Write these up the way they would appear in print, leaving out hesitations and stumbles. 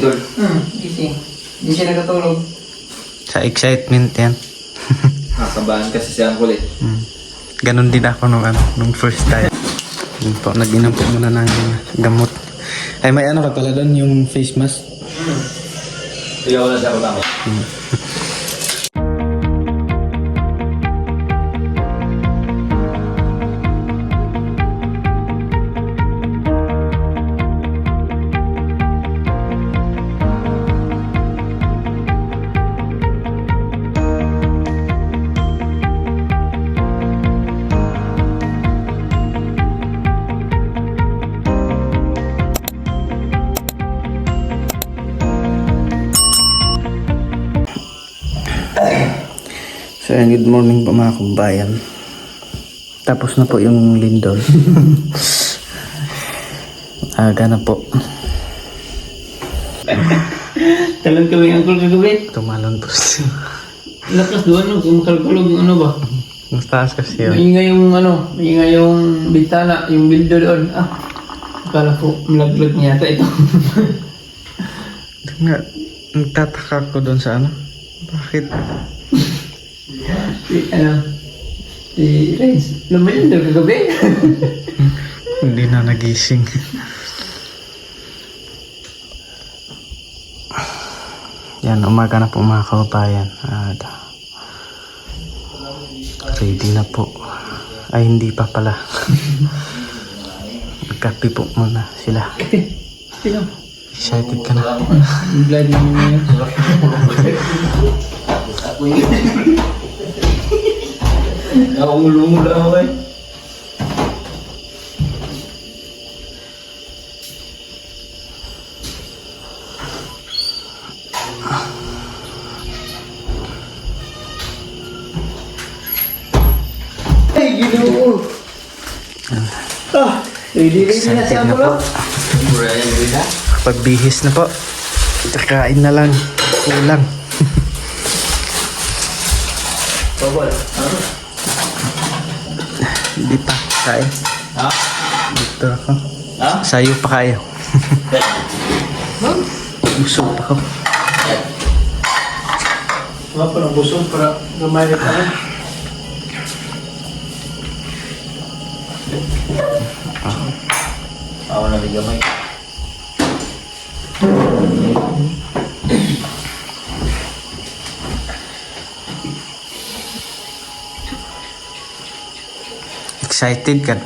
Gising. Hindi siya nakatulog. Sa excitement yan. Nakabahan kasi si Uncle eh. Ganon din ako nung first time. Yun po, nag-inom po muna ng gamot. Ay, may ano ka pala doon, yung face mask. Ikaw wala siya ako tama. So, good morning po mga kumbayan. Tapos na po yung lindol. Aga na po. Talang kami ang kagabi. Tumalon po siya. Lakas doon, no? Kumakalkulog yung ano ba? Mas taas kasi yun. Maingay yung ano, maingay yung bintana, yung window doon. Akala ko malaglag niya yata ito. Nga, nagtataka ko doon sa ano. Bakit? Si Renz, lumayan daw kagabi. Hindi na nagising. Yan, umaga na po mga kababayan. Ready na po. Ay, hindi pa pala. Magkape po muna sila. Sino? Excited ka na. Yung blood namin ngayon. Nakungulungul ako eh. Ay, ginoo! Ready na Excited siya na po. po. Pagbihis na po. Kakain na lang. Kulang. Bobol. Hindi pa. Kain. Ha? Dito ako. Ha? Sayo pa kayo. Busog pa ako. Mga parang busog para gamay na tayo. Ako na may gamay. Excited ka?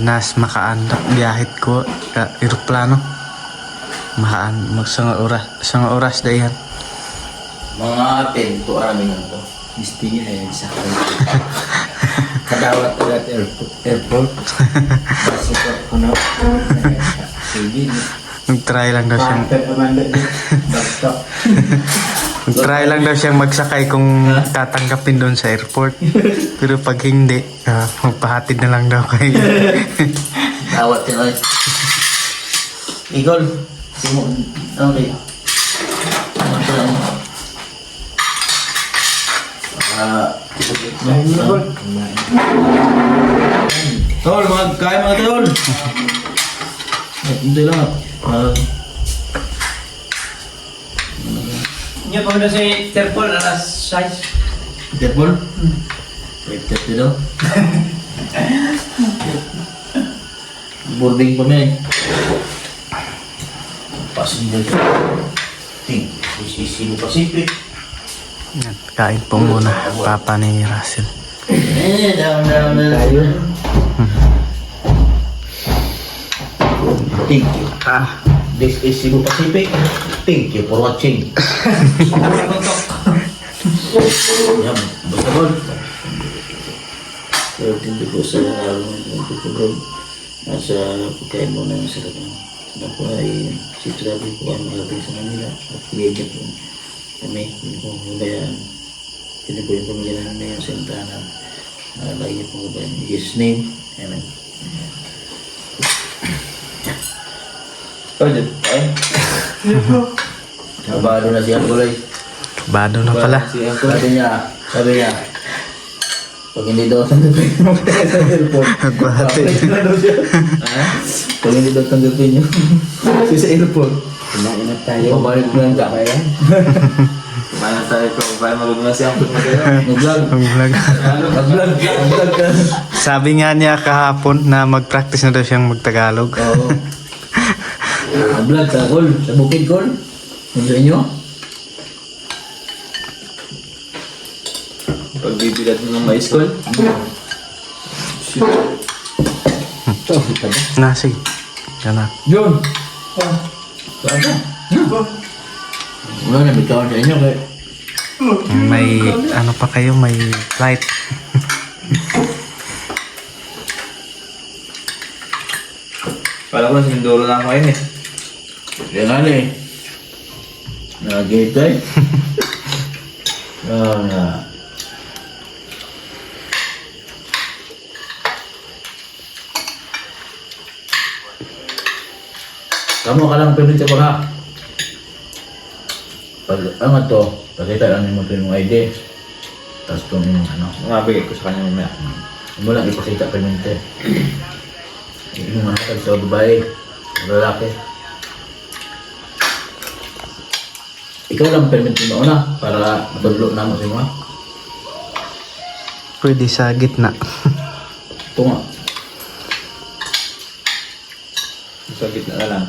Nas makaandak biyahit ko ka eroplano. Sang oras dayan. Mga 10 to aramin lang to. Gusto niya eh, sa kadawat agad airport. Masukot ko na. Sige. Nag-try lang daw siyang Basta. Try lang daw siyang magsakay kung tatanggapin doon sa airport. Pero pag hindi, magpahatid na lang daw kayo. Dawat yun ay. Igol. Simon. Okay. Ano siya lang? Tol, kaya mga tol. Hindi lang. Niya pa na si Terpol, alas 6. Interpol? Wait, daw. Boarding kami. Passenger. Ting, Cebu Pacific. Yan, kain po muna. Papa ni Russell. Down na tayo. Thank you. This is Cebu Pacific. Thank you for watching. Yan, basta bol. Pero hindi ko sa pagkukulog. Nasa pagkain mo na sa laban. Ano po ay si Travis po ay makarating sa Manila. At pilihan po kami. Hindi ko hubayaan. Hindi po yung pamilya namin ngayon sa Santana. Lagi po hubayaan. In Jesus' name. Amen. Oh, ay. Kabado na siya kulay. Kabado na pala. Sabi niya, Pag hindi daw tanggapin yung magtaya sa airport. Nagbahati. Na daw siya. Pag hindi daw tanggapin yung siya sa airport. Kumain na tayo. Pabalik mo lang ka. Kaya? Kumain na tayo ko. Para marunong na siya ang pagmagayo. Mag-vlog. Ang vlog. Mag-vlog. Mag-vlog ka. Sabi nga niya kahapon na mag-practice na daw siyang magtagalog. Oo. Mag-vlog ka, Col. Sa bukid, Col. Kung sa inyo. Pagbibilat mo ng mais call. Na, sige. Yan na. John! Saan ka? Wala na, bitawan sa inyo kaya. May, ano pa kayo, may flight. Kala ko na sa Mindoro na ako ngayon eh. Kaya nga na eh. Nag-gate eh. Nga. Kamu ka lang permit ko ha. Pag angat to, pakita lang mo ito yung ID. Tapos itong ano. Mabigay ko sa kanya mamaya. Mo lang ipakita permit eh. Yung mga hatag sa babae, lalaki. Ikaw lang permit mo na para matulog na mo sa mga. Pwede sa gitna. Ito nga. Sa gitna na lang.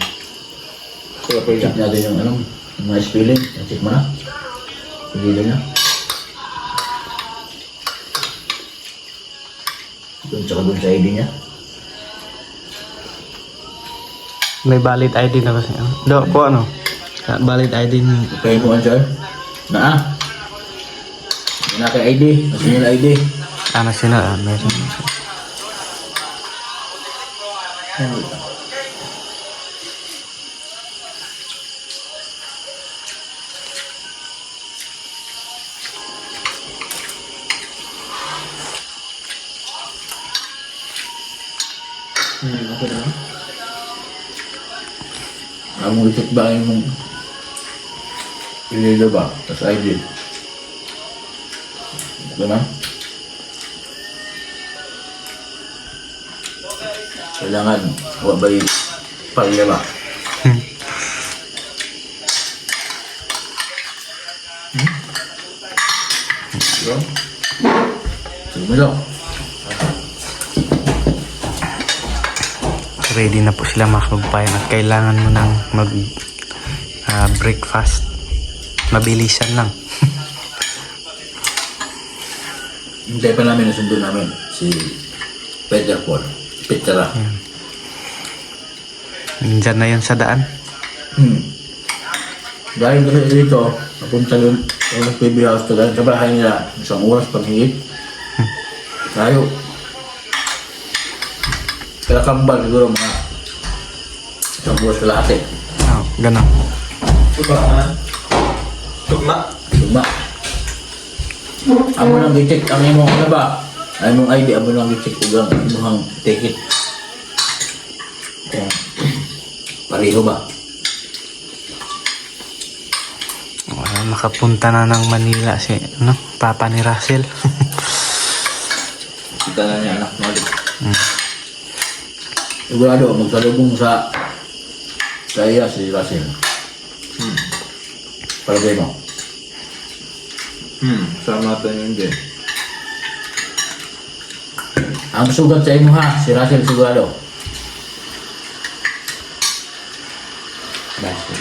Kaya pwede Check natin yung anong, yung mga spelling. Check mo na. Pagdito niya. Doon tsaka doon sa ID niya. May valid ID na kasi. Do, po ano? Valid ID ni... Kaya mo answer. Na ah. Na kay ID. National ID. Ano sila? Meron. Okay na. Ang check ba yung ililo ba? Tapos ID. Diba? Kailangan wabay palya ba? Diba? Sige mo lang. Ready na po sila mga kababayan at kailangan mo nang mag breakfast. Mabilisan lang. Hintay pa namin nasundo namin si Peter Paul. Petra. Diyan na yun sa daan. Dahil kasi dito, napunta doon sa PB House to dahil sa bahay nila, isang oras pag-higit. Tayo. Kaya kambal siguro mga isang oras kalahati. Oh, ganun. Tugma. Tugma. Amo nang i-check ang imong ano ba? Ang imong ID, amo nang i-check kung ang imong ticket. Kaya, pareho ba? Nakapunta na ng Manila si ano, papa ni Russell. Kita na niya anak mo ulit. Sigurado, magsalubong sa iya si Russell. Palagay mo. Sama natin yun din. Ang sugat sa imo ha, si Russell sigurado. Basta.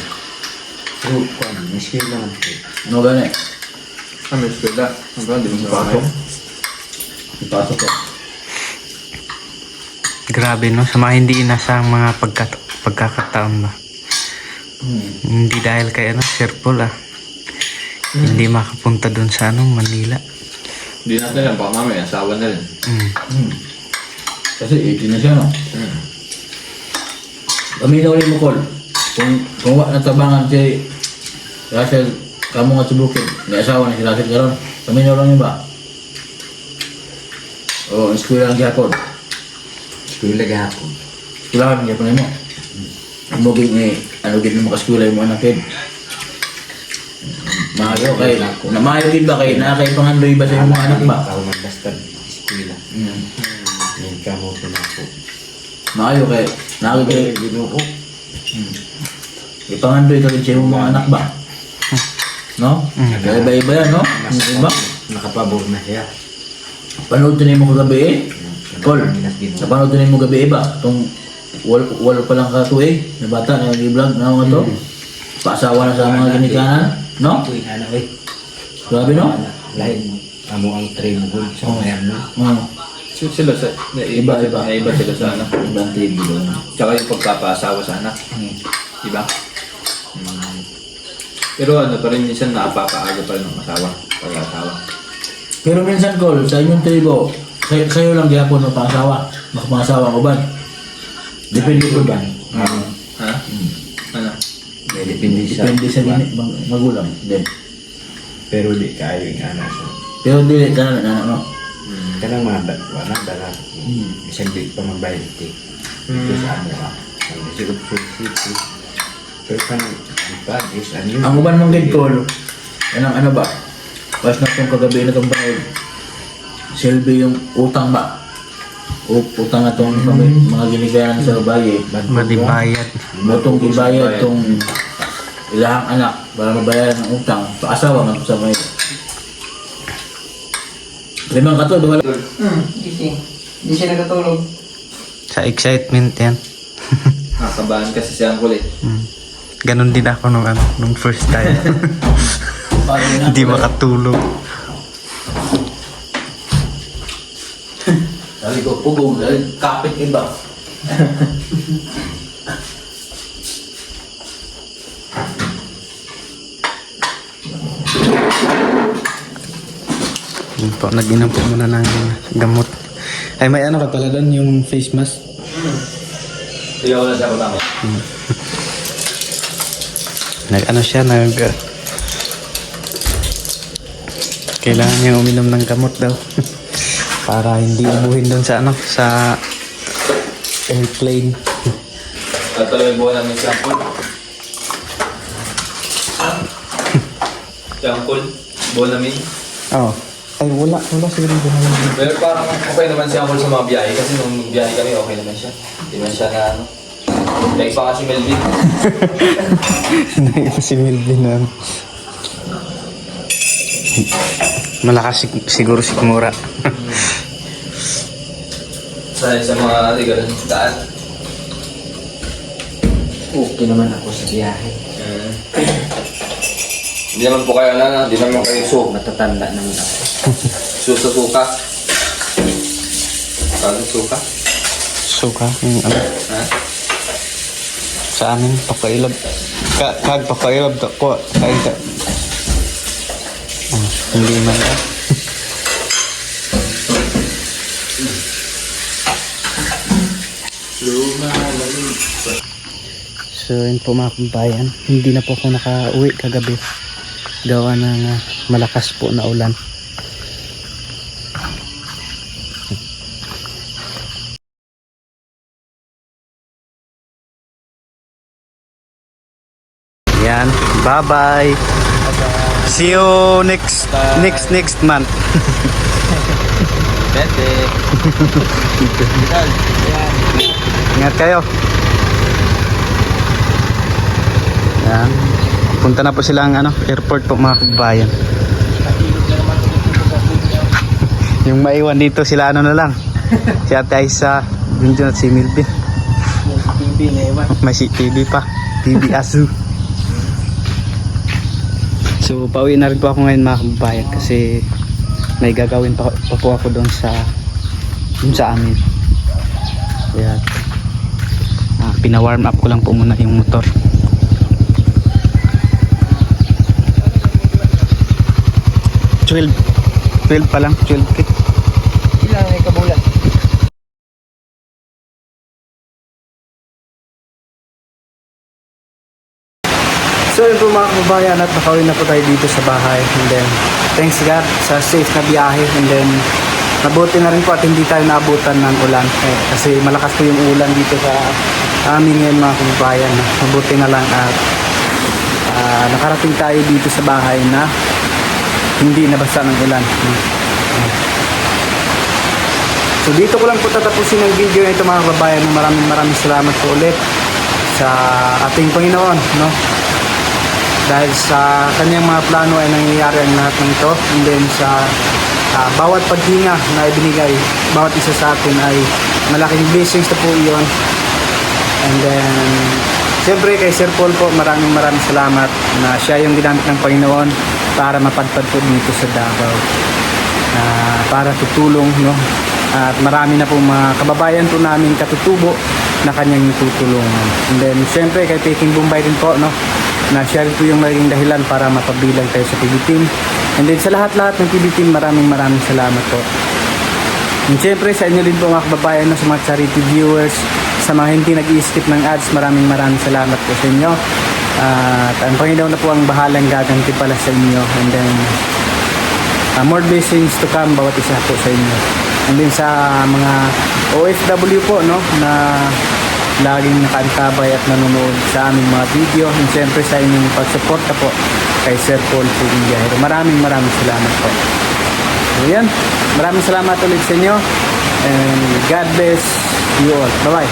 So, miski lang. Ano gani? Kami eskwela. Hanggang di mo sa Pasok. Ipasok ko. Grabe no, sa mga hindi inasang mga pagkakataon ba. Hindi dahil kay ano, Sir Paul hindi makapunta dun sa ano, Manila. Hindi natin lang. Baka mamaya asawa na rin. Kasi 18 na siya no? Paminaw rin mo, Col. Kung wak natabangan si Russell, kamu nga subukin. May asawa na si Russell karon. Paminaw lang yun ba? O, eskwela lang gyapon. Eskwela gahapon. Eskwela lang gyapon mo. Muging ano gid mo makaskwela yung mga anak kid. Maayo kay, namayo gid ba kay na kay pangandoy ba sa imong mga anak ba? Ikaw magbasta. kamote na po. Maayo kay, nakagay. Ginoo. Ipangandoy ka rin siya yung mga anak ba? No? Kaya iba-iba yan, no? Mas Yung iba? nakapabor na siya. Panood din mo kagabi eh. Col, sa panood din mo gabi ba? Itong walo pa lang katuig na bata na nag-vlog na mga to. Paasawa na sa mga ginikanan, no? Uy, ano eh. Grabe, no? Lahat amo ang tray mo gud sa mayan no. Sila sa... Iba. Naiba sila sa anak. Ibang TV doon. Tsaka yung pagpapaasawa sa anak. Diba? Pero ano pa rin minsan napapaaga pa rin ng asawa. Pag-asawa. Pero minsan, Col, sa inyong tribo, sa'yo lang gihapon ng pangasawa. Makapangasawa ko ba? Depende ko ba? Ha? Ano? Depende sa Depende sa magulang. Then, pero di kayo yung anak sa. pero dili ka na, no? Kanang mga wala dala. Isang di pa magbayad ti. Ito sa ano ba? Ang siguro city. Pero kanang pag is ano Ang uban mong gid, Col, ano ba? Pas na itong kagabi na itong bayad. Silbi yung utang ba? Utang na itong mga ginikanan sa bayi. Madibayad. Matong gibayad itong ilahang anak para mabayaran ng utang. Paasawa nga sa may... Limang kato, duwala. Gising. Hindi siya nagkatulog. Sa excitement yan. Nakabahan kasi siya ang kulit. Ganon din ako nung first time. Hindi makatulog. Sabi ko, pugong, kapit iba. Yun po, nag-inom po muna ng gamot. Ay, may ano ka pala doon, yung face mask. Hindi ako lang siya kutang. Nag-ano siya, kailangan niya uminom ng gamot daw. Para hindi ubuhin doon sa sa airplane. Tatuloy buwan namin si Angkol. Si Angkol, buwan namin. Oh. Ay, wala siguro doon. Pero parang okay naman si Angkol sa mga biyahe kasi nung biyahe kami okay naman siya. Hindi man siya na ano. Like pa kasi Melvin. Ito si Melvin na. Malakas siguro si Kumura. Sanay sa mga ganun daan. okay naman ako sa biyahe. Hindi naman po kayo hindi naman kayo Matatanda naman ako. suka. Kalo suka? Suka, yung ano. Ha? Sa amin, pakailab. Kag pakailab ko. Kain ka. Oh, hindi man ka. So yun po mga kumbayan, hindi na po ako nakauwi kagabi. Gawa ng malakas po na ulan. Yan, bye-bye. See you next month. Bete. Ingat kayo. Yan. Punta na po silang airport po mga kabayan. Yung maiwan dito sila na lang. Si Ate Aisa, Junjun at si Milvin. May si TV pa. TV Asu. So pauwi na rin po ako ngayon mga kabayan kasi may gagawin pa po ako doon sa amin. Kaya pina-warm up ko lang po muna yung motor. $12 pa lang, 12K. Ilang ay kabulan. So yun po mga kababayan at nakawin na po tayo dito sa bahay. And then thanks God sa safe na biyahe. And then mabuti na rin po at hindi tayo naabutan ng ulan. Kasi malakas po yung ulan dito sa amin ngayon mga kababayan. Mabuti na lang at nakarating tayo dito sa bahay na hindi nabasa ng ulan. So dito ko lang po tatapusin ang video na ito mga kababayan. Maraming salamat po ulit sa ating Panginoon, no? Dahil sa kanyang mga plano ay nangyayari ang lahat ng ito. And then sa bawat paghinga na ibinigay, bawat isa sa atin ay malaking blessings na po iyon. And then, siyempre kay Sir Paul po, maraming salamat na siya yung ginamit ng Panginoon para mapadpad po dito sa Davao. Para tutulong, no? At marami na po mga kababayan po namin katutubo na kanyang tutulungan. And then, siyempre kay Peking Bombay din po, no? Na siya rin po yung maging dahilan para mapabilang tayo sa PB Team. And then sa lahat-lahat ng PB Team, maraming salamat po. And syempre sa inyo din po mga kababayan, no, sa mga charity viewers, sa mga hindi nag-i-skip ng ads, maraming salamat po sa inyo. At ang Panginoon na po ang bahalang gaganti pala sa inyo. And then more blessings to come bawat isa po sa inyo. And then sa mga OFW po, no, na laging nakaantabay at nanonood sa aming mga video, and siyempre sa inyong pagsuporta po kay Sir Paul Pugliahero. Maraming salamat po. So yan, maraming salamat ulit sa inyo, and God bless you all. Bye bye.